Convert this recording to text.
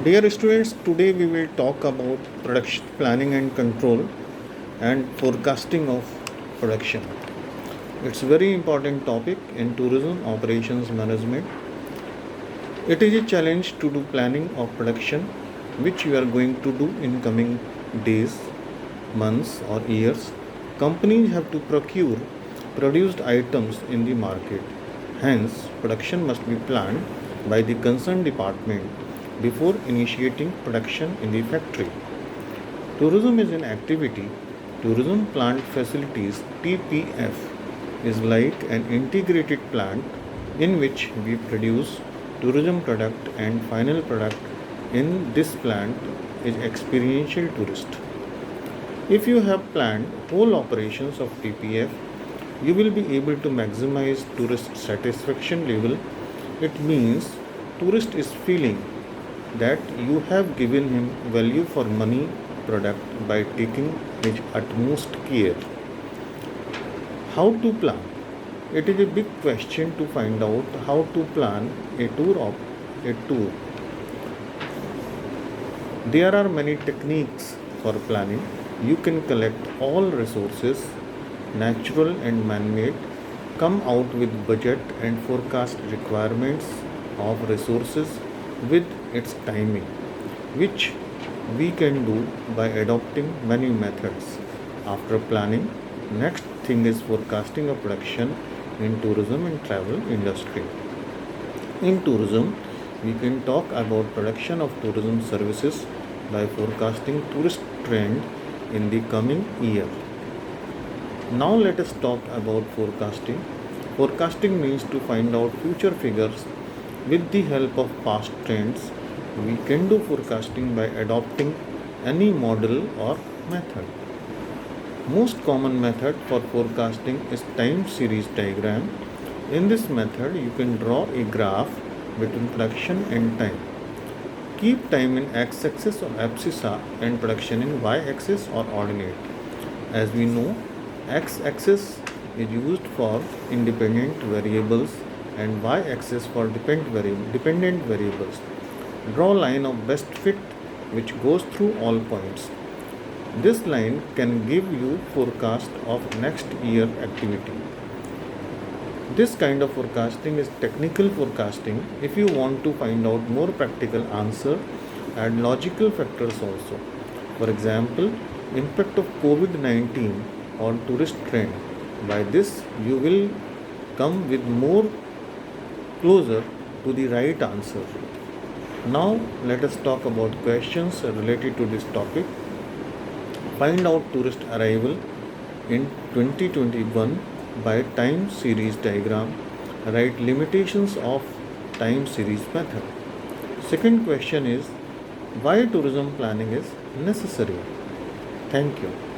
Dear students, today we will talk about production planning and control and forecasting of production. It's a very important topic in tourism operations management. It is a challenge to do planning of production, which we are going to do in coming days, months or years. Companies have to procure produced items in the market. Hence, production must be planned by the concerned department before initiating production in the factory. Tourism is an activity. Tourism Plant Facilities (TPF) is like an integrated plant in which we produce tourism product and final product in this plant is experiential tourist. If you have planned whole operations of TPF, you will be able to maximize tourist satisfaction level. It means tourist is feeling that you have given him value for money product by taking his utmost care. How to plan? It is a big question to find out how to plan a tour. There are many techniques for planning. You can collect all resources, natural and man-made, come out with budget and forecast requirements of resources with its timing, which we can do by adopting many methods. After planning, next thing is forecasting of production in tourism and travel industry. In tourism, we can talk about production of tourism services by forecasting tourist trend in the coming year. Now let us talk about forecasting. Forecasting means to find out future figures with the help of past trends. We can do forecasting by adopting any model or method. Most common method for forecasting is time series diagram. In this method, you can draw a graph between production and time. Keep time in x-axis or abscissa and production in y-axis or ordinate. As we know, x-axis is used for independent variables and y-axis for dependent variables. Draw line of best fit which goes through all points. This line can give you forecast of next year activity. This kind of forecasting is technical forecasting. If you want to find out more practical answer, add logical factors also. For example, impact of COVID-19 on tourist trend. By this, you will come with more closer to the right answer. Now, let us talk about questions related to this topic. Find out tourist arrival in 2021 by time series diagram. Write limitations of time series method. Second question is why tourism planning is necessary. Thank you.